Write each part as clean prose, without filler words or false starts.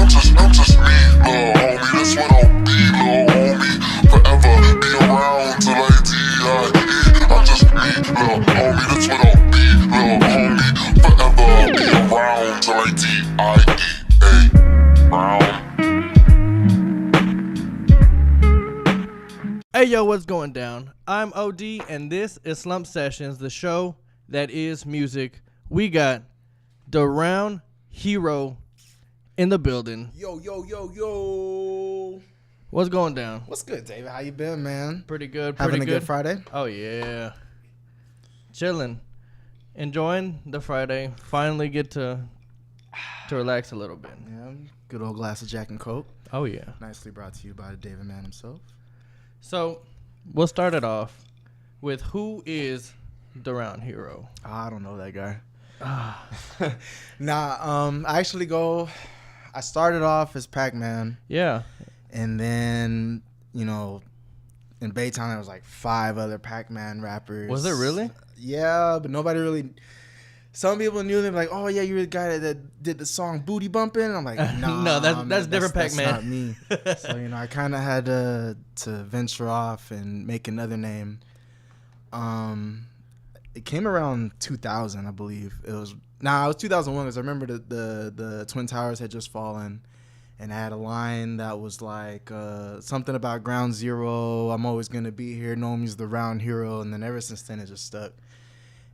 I'm just me, little homie. That's what I'll be, little homie. Forever be around till I die. I'm just me, little homie. That's what I'll be, little homie. Forever be around till I die. Round. Hey yo, what's going down? I'm OD and this is SlumpedSessions, the show that is music. We got DaRoundHero in the building. Yo. What's going down? What's good, David? How you been, man? Pretty good. Having a good Friday? Oh yeah. Chilling. Enjoying the Friday. Finally get to relax a little bit. Yeah, good old glass of Jack and Coke. Oh yeah. Nicely brought to you by the David man himself. So, we'll start it off with who is DaRoundHero? I don't know that guy. I started off as Pac-Man. Yeah. And then, in Baytown there was like 5 other Pac-Man rappers. Was there really? Yeah, but nobody really. Some people knew them, like, oh yeah, you're the guy that did the song Booty Bumpin'. I'm like, nah, no, that's different Pac-Man. That's not me. So I kind of had to venture off and make another name. It came around 2000, I believe. It was 2001 because I remember the Twin Towers had just fallen, and I had a line that was like something about Ground Zero. I'm always gonna be here. Know me's the round hero, and then ever since then it just stuck.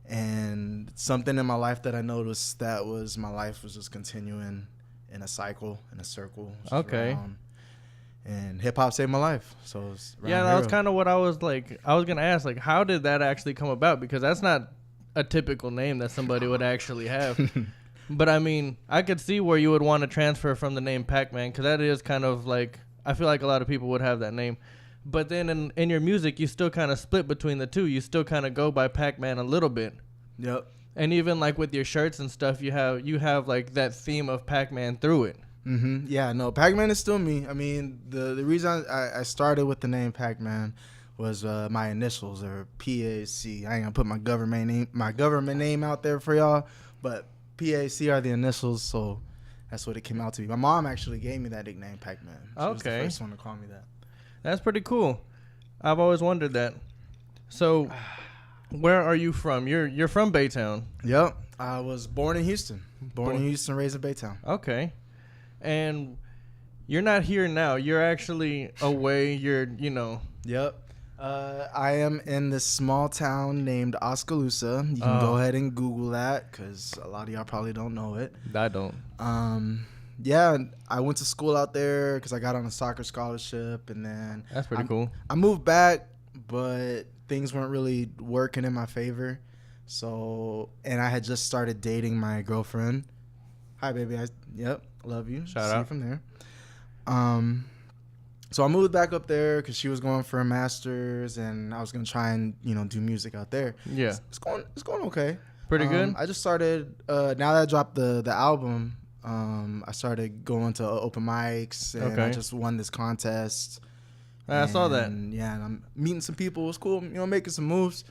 And something in my life that I noticed that was my life was just continuing in a cycle, in a circle. Okay. And hip hop saved my life. So it's that was kind of what I was like. I was gonna ask, like, how did that actually come about? Because that's not a typical name that somebody would actually have. But I mean, I could see where you would want to transfer from the name Pac-Man, because that is kind of like, I feel like a lot of people would have that name. But then in your music, you still kind of split between the two. You still kind of go by Pac-Man a little bit. Yep. And even like with your shirts and stuff, you have like that theme of Pac-Man through it. Mm-hmm. Yeah, no, Pac-Man is still me. I mean, the reason I started with the name Pac-Man was my initials, or PAC. I ain't gonna put my government name out there for y'all, but PAC are the initials, so that's what it came out to be. My mom actually gave me that nickname, Pac-Man. She was the first one to call me that. That's pretty cool. I've always wondered that. So, where are you from? You're from Baytown. Yep. I was born in Houston. Born in Houston, raised in Baytown. Okay. And you're not here now. You're actually away. Yep. I am in this small town named Oskaloosa. You can go ahead and Google that because a lot of y'all probably don't know it. I don't. Yeah, I went to school out there because I got on a soccer scholarship, and then that's pretty cool. I moved back, but things weren't really working in my favor. So, and I had just started dating my girlfriend. Hi, baby. Love you. Shout out from there. So I moved back up there because she was going for a master's, and I was gonna try and do music out there. Yeah, it's going okay. Pretty good. I just started. Now that I dropped the album. I started going to open mics, and I just won this contest. I saw that. Yeah, and I'm meeting some people. It was cool, making some moves.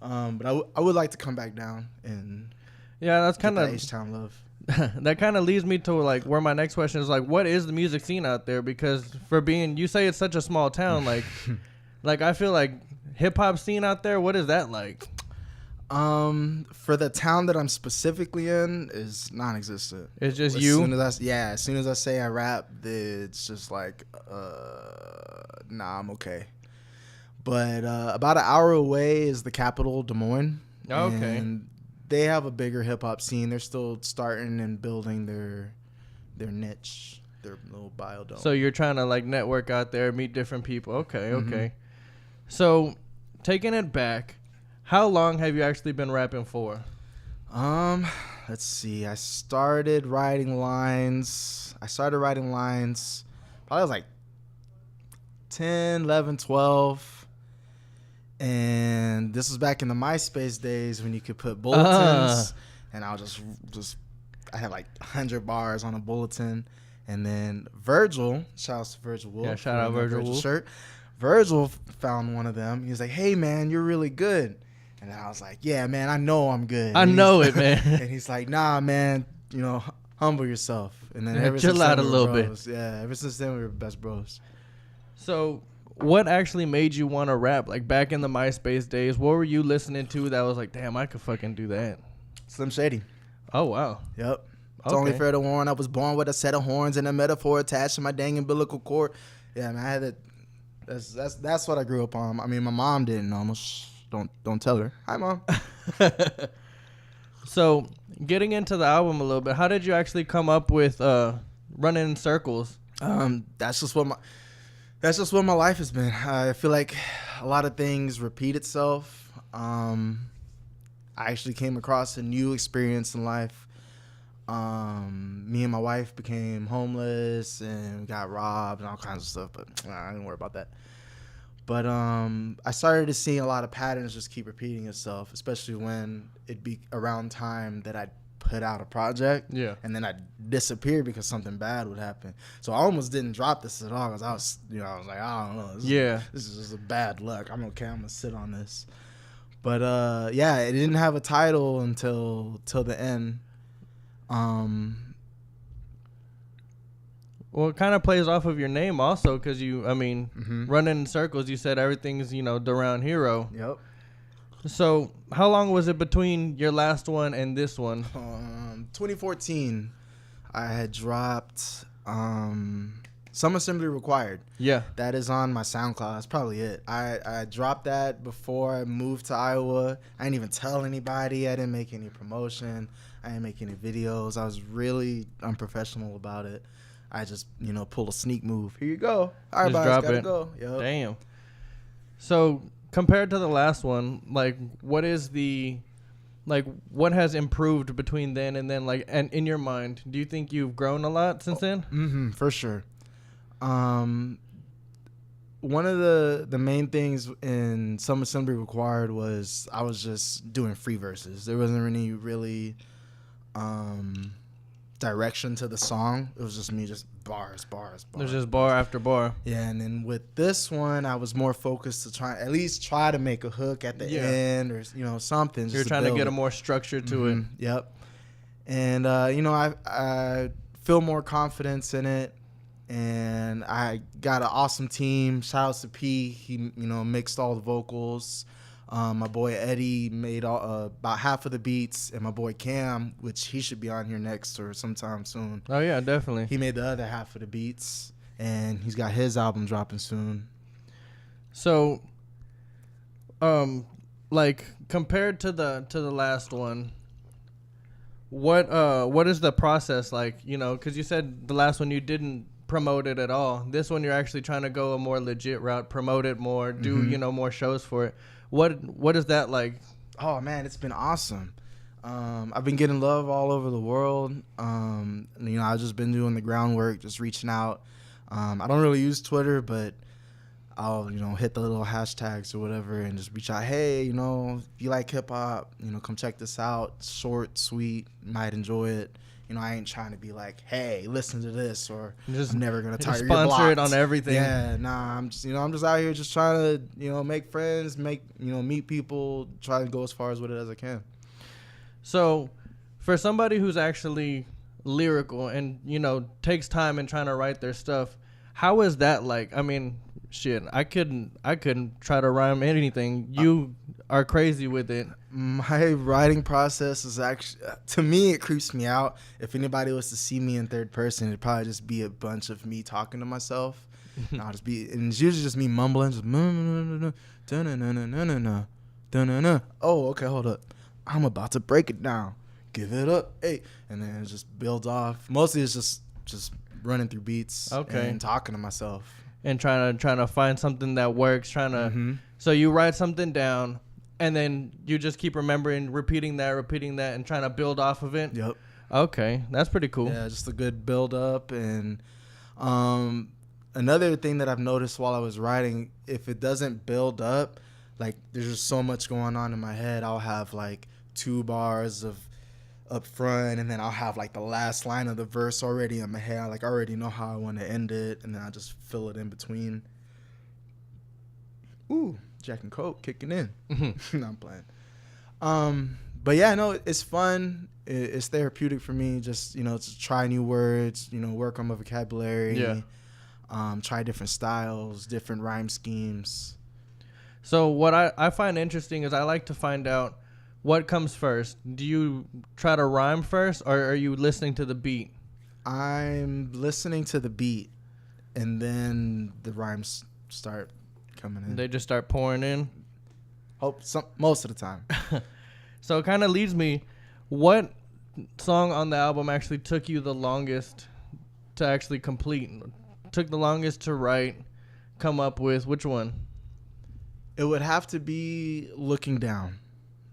But I would like to come back down and that's kind of H-Town love. That kind of leads me to like where my next question is, like, what is the music scene out there? Because you say it's such a small town, like like I feel like hip hop scene out there. What is that like? For the town that I'm specifically in is non-existent. It's just you? As soon as I say I rap, it's just like, nah, I'm okay. But about an hour away is the capital, Des Moines. Okay. And they have a bigger hip-hop scene. They're still starting and building their niche, their little biodome. So you're trying to like network out there, meet different people. Okay. So taking it back, how long have you actually been rapping for? Let's see. I started writing lines probably was like 10, 11, 12. And this was back in the MySpace days when you could put bulletins. And I was just I had like 100 bars on a bulletin. And then Virgil, shout out to Virgil Wolf. Yeah, shout out Virgil Wolf. Shirt. Virgil found one of them. He was like, hey, man, you're really good. And I was like, yeah, man, I know I'm good. I know it, man. And he's like, nah, man, humble yourself. And then Yeah, ever chill since out then, a we little were bit. bros. Yeah, ever since then we were best bros. So, what actually made you want to rap? Like back in the MySpace days, what were you listening to that was like, damn, I could fucking do that? Slim Shady. Oh wow. Yep. It's only Okay. fair to warn I was born with a set of horns and a metaphor attached to my dang umbilical cord. Yeah, man, I had it. That's what I grew up on. I mean, my mom didn't know. Don't tell her. Hi, Mom. So, getting into the album a little bit, how did you actually come up with Running in Circles? That's just what my life has been. I feel like a lot of things repeat itself. I actually came across a new experience in life. Me and my wife became homeless and got robbed and all kinds of stuff, but I didn't worry about that. But I started to see a lot of patterns just keep repeating itself, especially when it'd be around time that I'd put out a project, Yeah. and then I'd disappear because something bad would happen. So I almost didn't drop this at all because I was like, I don't know. This is just a bad luck. I'm okay. I'm gonna sit on this. But yeah, it didn't have a title until the end. Well, it kind of plays off of your name also, because Running in Circles, you said everything's, DaRoundHero. Yep. So, how long was it between your last one and this one? 2014, I had dropped Some Assembly Required. Yeah. That is on my SoundCloud. That's probably it. I dropped that before I moved to Iowa. I didn't even tell anybody. I didn't make any promotion. I didn't make any videos. I was really unprofessional about it. I just, pulled a sneak move. Here you go. All right, Just guys, drop gotta it. go. Yep. Damn. So, compared to the last one, like, what has improved between then and then? Like, and in your mind, do you think you've grown a lot since then? Mm-hmm, for sure. One of the main things in Some Assembly Required was I was just doing free verses. There wasn't any really direction to the song. It was just me, just bars. There's just bar after bar. Yeah, and then with this one, I was more focused to at least try to make a hook at the end or something. You're trying to get a more structure to it. Yep. And I feel more confidence in it. And I got an awesome team. Shout out to P. He, mixed all the vocals. My boy Eddie made about half of the beats, and my boy Cam, which he should be on here next or sometime soon. Oh yeah, definitely. He made the other half of the beats, and he's got his album dropping soon. So, like compared to the last one, what is the process like? Because you said the last one you didn't promote it at all. This one you're actually trying to go a more legit route, promote it more, do more shows for it. What is that like? Oh man, it's been awesome. I've been getting love all over the world. I've just been doing the groundwork, just reaching out. I don't really use Twitter, but I'll hit the little hashtags or whatever and just reach out. Hey, if you like hip hop, come check this out. It's short, sweet, you might enjoy it. I ain't trying to be like, hey, listen to this, or I'm never gonna tire you. Sponsor it on everything. Yeah, nah, I'm just out here just trying to make friends, meet people, try to go as far as with it as I can. So, for somebody who's actually lyrical and takes time in trying to write their stuff, how is that like? I mean, shit, I couldn't try to rhyme anything. You are crazy with it. My writing process is actually, to me, it creeps me out. If anybody was to see me in third person, it'd probably just be a bunch of me talking to myself. And and it's usually just me mumbling, just oh, okay, hold up. I'm about to break it down. Give it up, hey, and then it just builds off. Mostly it's just running through beats, and talking to myself. And trying to find something that works, so you write something down and then you just keep repeating that and trying to build off of it. Yep. Okay, that's pretty cool. Yeah, just a good build up. And another thing that I've noticed while I was writing, if it doesn't build up, like there's just so much going on in my head, I'll have like 2 bars of up front, and then I'll have like the last line of the verse already in my head. I already know how I want to end it, and then I just fill it in between. Ooh, Jack and Coke kicking in. No, I'm playing. But yeah, no, it's fun, It's therapeutic for me. Just to try new words. Work on my vocabulary. Yeah. Try different styles, different rhyme schemes. So what I find interesting is I like to find out what comes first. Do you try to rhyme first, or are you listening to the beat? I'm listening to the beat, and then the rhymes start coming in. They just start pouring in? Most of the time. So it kind of leads me, what song on the album actually took you the longest to actually complete? Took the longest to write, come up with? Which one? It would have to be Looking Down.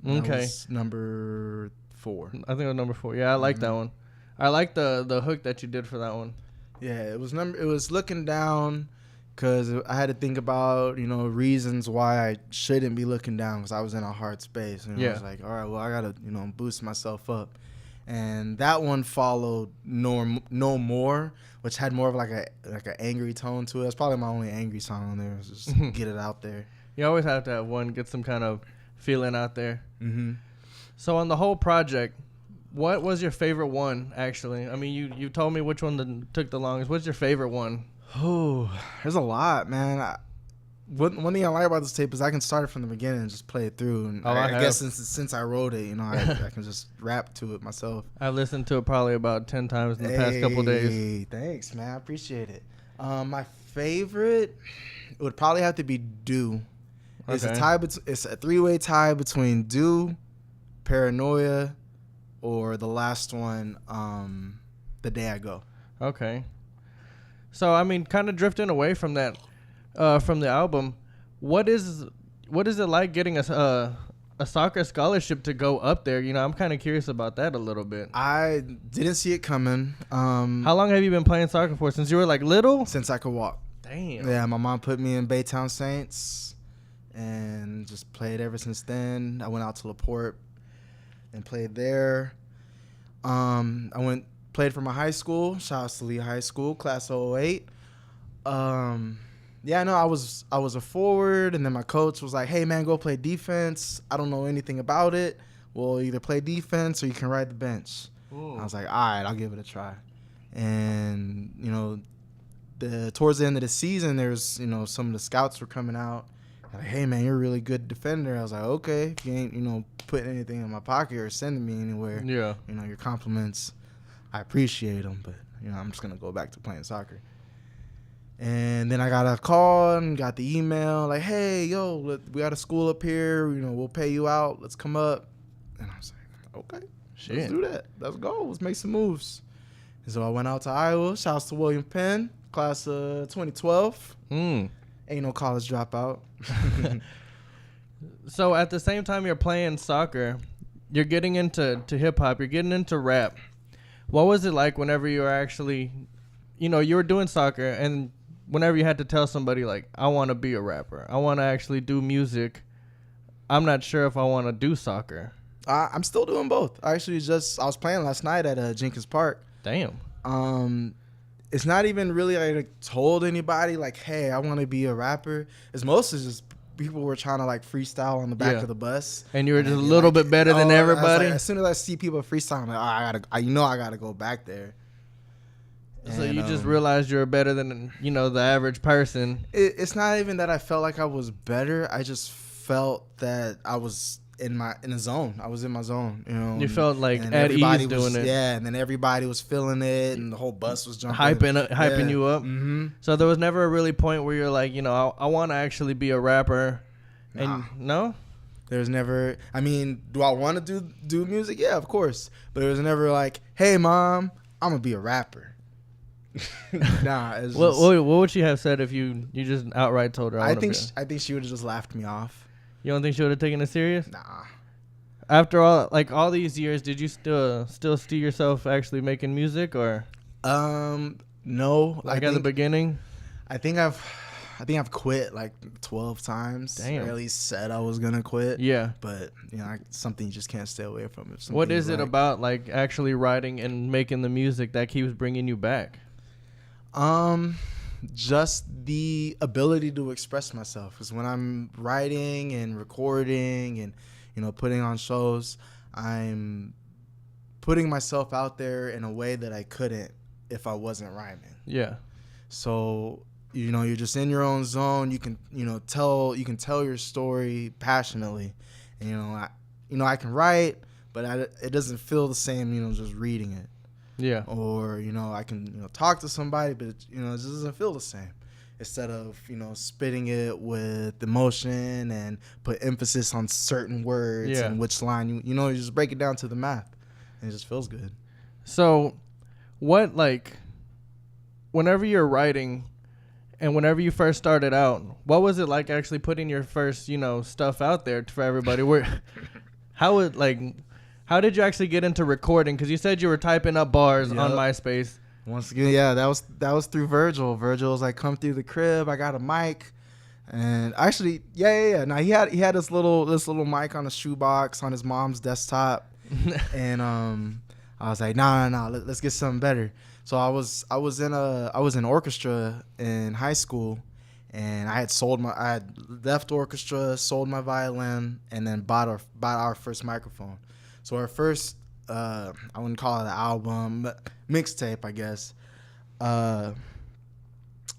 That Okay. was number 4. I think it was number 4. Yeah, I like that one. I like the hook that you did for that one. Yeah, it was Looking Down, because I had to think about reasons why I shouldn't be looking down, because I was in a hard space. I was like, all right, well, I gotta boost myself up, and that one followed No More, which had more of like an angry tone to it. It's probably my only angry song on there. Just get it out there. You always have to have one, get some kind of feeling out there. Mm-hmm. So on the whole project, what was your favorite one, actually? I mean, you told me which one took the longest. What's your favorite one? Oh, there's a lot, man. One thing I like about this tape is I can start it from the beginning and just play it through. And I guess since I wrote it, I can just rap to it myself. I listened to it probably about 10 times in the past couple days. Hey, thanks, man. I appreciate it. My favorite would probably have to be Do. It's a tie. It's a 3-way tie between Do, Paranoia, or the last one, The Day I Go. Okay. So I mean, kind of drifting away from that, from the album, what is it like getting a soccer scholarship to go up there? I'm kind of curious about that a little bit. I didn't see it coming. How long have you been playing soccer for? Since you were like little? Since I could walk. Damn. Yeah, my mom put me in Baytown Saints and just played ever since then. I went out to LaPorte and played there. Played for my high school. Shout out to Lee High School, class of 08. Yeah, no, I was a forward, and then my coach was like, "Hey, man, go play defense. I don't know anything about it. Well, either play defense or you can ride the bench." I was like, "All right, I'll give it a try." And towards the end of the season, there's some of the scouts were coming out. Like, "Hey, man, you're a really good defender." I was like, "Okay, if you ain't putting anything in my pocket or sending me anywhere, Yeah. Your compliments, I appreciate them, but I'm just gonna go back to playing soccer." And then I got a call and got the email like, "Hey, yo, we got a school up here. We'll pay you out. Let's come up." And I was like, "Okay, let's do that. Let's go. Let's make some moves." And so I went out to Iowa. Shouts to William Penn, class of 2012. Ain't no college dropout. So at the same time you're playing soccer, you're getting into hip hop, you're getting into rap. What was it like whenever you were actually, you were doing soccer, and whenever you had to tell somebody like, "I want to be a rapper, I want to actually do music, I'm not sure if I want to do soccer"? I'm still doing both. I was playing last night at Jenkins Park. Damn. It's not even really like I told anybody like, "Hey, I want to be a rapper." It's mostly just people were trying to like freestyle on the back of the bus, and you were just a little bit better than everybody. As soon as I see people freestyle, I'm like, I gotta go back there. So you just realized you were better than the average person. It's not even that I felt like I was better. I just felt that I was in the zone. I was in my zone. You felt like at ease doing it. Yeah, and then everybody was feeling it, and the whole bus was jumping, hyping you up. Mm-hmm. So there was never a really point where you're like, I want to actually be a rapper. And no, there's never. I mean, do I want to do music? Yeah, of course. But it was never like, "Hey, mom, I'm gonna be a rapper." Nah. It's what would she have said if you just outright told her? I think she would have just laughed me off. You don't think she would have taken it serious? Nah. After all these years, did you still see yourself actually making music, or? No. At the beginning? I think I've quit like 12 times. Damn. Or at least said I was gonna quit. Yeah. But something you just can't stay away from. What is it about like actually writing and making the music that keeps bringing you back? Just the ability to express myself. Because when I'm writing and recording and putting on shows, I'm putting myself out there in a way that I couldn't if I wasn't rhyming. Yeah. So, you know, you're just in your own zone. You can, tell your story passionately. And, I can write, but it doesn't feel the same, just reading it. Yeah. Or, I can, talk to somebody, but, it just doesn't feel the same. Instead of, spitting it with emotion and put emphasis on certain words and which line, you just break it down to the math. And it just feels good. So, what, like, whenever you're writing and whenever you first started out, what was it like actually putting your first, stuff out there for everybody? How did you actually get into recording? Because you said you were typing up bars on MySpace. Once again, that was through Virgil. Virgil was like, come through the crib. I got a mic. And actually, Now he had this little mic on a shoebox on his mom's desktop. And I was like, no, let's get something better. So I was in orchestra in high school, and I had left orchestra, sold my violin, and then bought our first microphone. So our first, I wouldn't call it an album, but mixtape, I guess.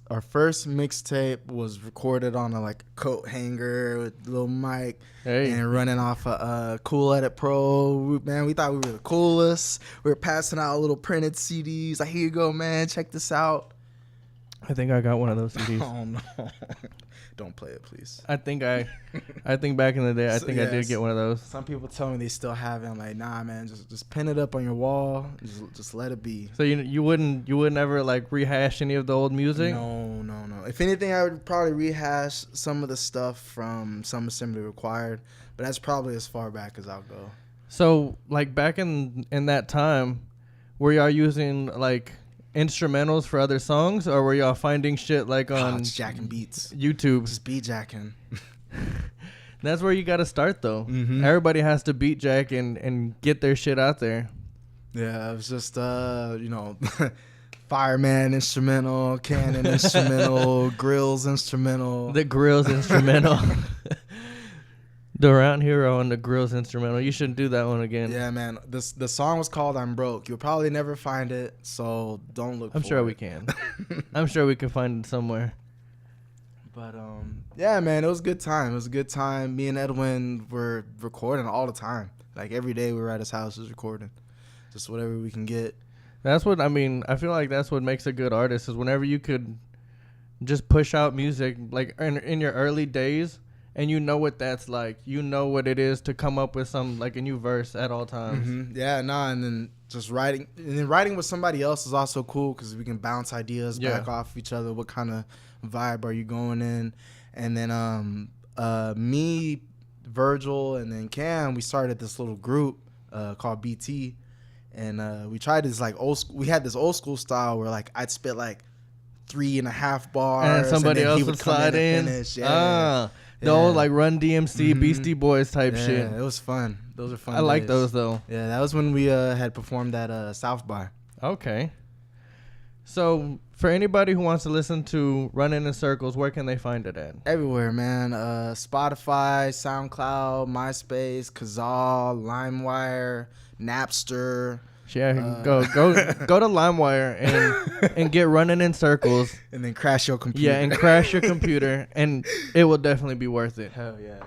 Our first mixtape was recorded on a coat hanger with a little mic and running off a Cool Edit Pro. Man, we thought we were the coolest. We were passing out little printed CDs. Like, here you go, man. Check this out. I think I got one of those CDs. Oh no! Don't play it, please. I think back in the day, I did get one of those. Some people tell me they still have it. I'm like, nah, man, just pin it up on your wall. Just let it be. So you wouldn't ever rehash any of the old music? No. If anything, I would probably rehash some of the stuff from Some Assembly Required, but that's probably as far back as I'll go. So back in that time, were y'all using instrumentals for other songs, or were y'all finding shit on jacking beats, YouTube? Just beat jacking. That's where you got to start, though. Mm-hmm. Everybody has to beat jack and get their shit out there. Yeah, it was just Fireman instrumental, Cannon instrumental, Grills instrumental. The Grills instrumental. DaRoundHero and the Grills instrumental. You shouldn't do that one again. Yeah, man. The song was called "I'm Broke." You'll probably never find it, so don't look. I'm sure we can. I'm sure we can find it somewhere. But yeah, man, it was a good time. It was a good time. Me and Edwin were recording all the time. Every day we were at his house, just recording, just whatever we can get. That's what I mean. I feel like that's what makes a good artist, is whenever you could just push out music in your early days. And you know what that's like. You know what it is to come up with some a new verse at all times. Mm-hmm. Yeah, and then just writing. And then writing with somebody else is also cool because we can bounce ideas back off each other. What kind of vibe are you going in? And then me, Virgil, and then Cam, we started this little group called BT. And we tried this old school. We had this old school style where I'd spit 3.5 bars. And somebody else would slide in. Finish. Yeah. The old Run DMC, Beastie Boys type shit. Yeah, it was fun. Those are fun. I like those though. Yeah, that was when we had performed at South by. Okay. So for anybody who wants to listen to Running in Circles, where can they find it at? Everywhere, man. Spotify, SoundCloud, MySpace, Kazaa, LimeWire, Napster. Yeah, go to LimeWire and get Running in Circles. And then crash your computer. Yeah, and crash your computer, and it will definitely be worth it. Hell yeah.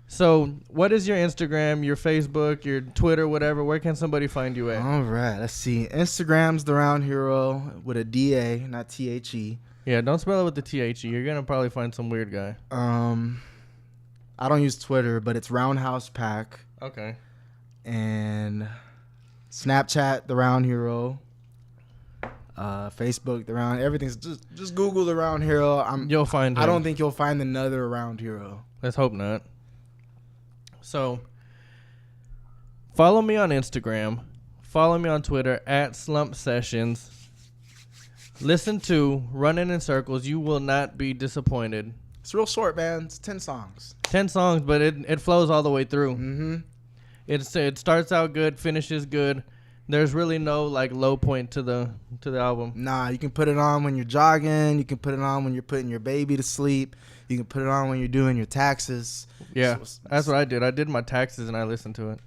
So, what is your Instagram, your Facebook, your Twitter, whatever? Where can somebody find you at? All right, let's see. Instagram's DaRoundHero with a D-A, not T-H-E. Yeah, don't spell it with the T-H-E. You're going to probably find some weird guy. I don't use Twitter, but it's Roundhouse Pack. Okay. And Snapchat, DaRoundHero. Facebook, everything's just Google DaRoundHero. You'll find him. I don't think you'll find another DaRoundHero. Let's hope not. So, follow me on Instagram. Follow me on Twitter at SlumpedSessions. Listen to Running in Circles. You will not be disappointed. It's real short, man. It's 10 songs. 10 songs, but it flows all the way through. Mm-hmm. It starts out good, finishes good. There's really no low point to the album. Nah, you can put it on when you're jogging. You can put it on when you're putting your baby to sleep. You can put it on when you're doing your taxes. Yeah, that's what I did. I did my taxes and I listened to it.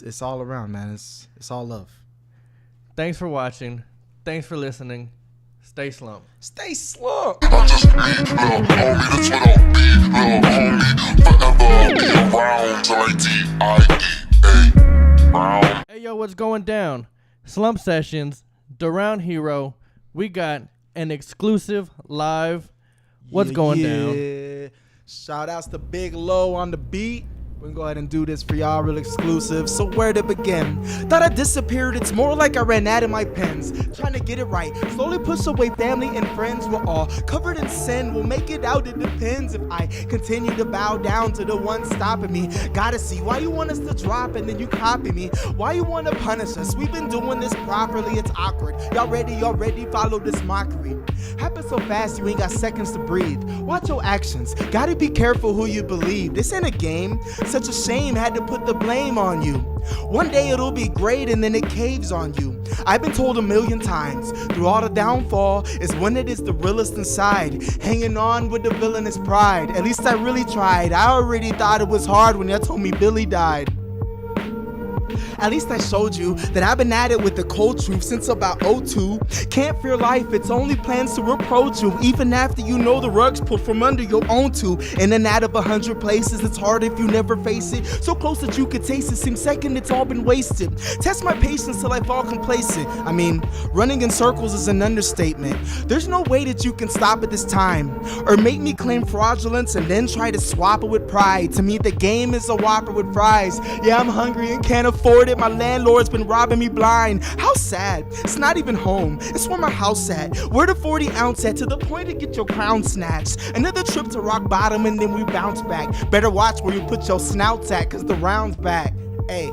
It's all around, man. It's all love. Thanks for watching. Thanks for listening. Stay slumped. Stay slumped. I just need little homie, that's what I'll be, little homie. Forever be around till I D-I-E-A. Round. Hey, yo, what's going down? Slump Sessions, DaRoundHero. We got an exclusive live. What's going down? Shout outs to Big Low on the beat. We can go ahead and do this for y'all, real exclusive. So where to begin? Thought I disappeared, it's more like I ran out of my pens. Trying to get it right, slowly push away family and friends. We're all covered in sin, we'll make it out, it depends. If I continue to bow down to the one stopping me. Gotta see why you want us to drop and then you copy me. Why you want to punish us? We've been doing this properly, it's awkward. Y'all ready, follow this mockery. Happens so fast you ain't got seconds to breathe. Watch your actions, gotta be careful who you believe. This ain't a game. Such a shame, had to put the blame on you. One day it'll be great and then it caves on you. I've been told 1,000,000 times, through all the downfall is when it is the realest inside. Hanging on with the villainous pride. At least I really tried. I already thought it was hard when y'all told me Billy died. At least I showed you that I've been at it with the cold truth since about 02. Can't fear life, it's only plans to approach you. Even after you know the rug's pulled from under your own too. In and out of 100 places, it's hard if you never face it. So close that you could taste it, seems second it's all been wasted. Test my patience till I fall complacent. I mean, running in circles is an understatement. There's no way that you can stop at this time. Or make me claim fraudulence and then try to swap it with pride. To me the game is a Whopper with fries. Yeah, I'm hungry and can't afford it. My landlord's been robbing me blind. How sad. It's not even home. It's where my house at. Where the 40 ounce at, to the point to get your crown snatched. Another trip to rock bottom and then we bounce back. Better watch where you put your snouts at, cause the round's back. Hey,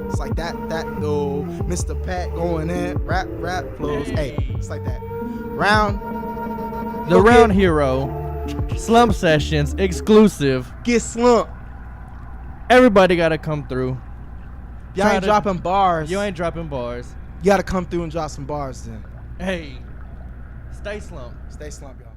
it's like that though. Mr. Pat going in. Rap flows. Hey, it's like that. DaRoundHero, Slump Sessions, exclusive. Get slumped. Everybody gotta come through. Y'all ain't dropping bars. You ain't dropping bars. You gotta come through and drop some bars then. Hey, stay slumped. Stay slumped, y'all.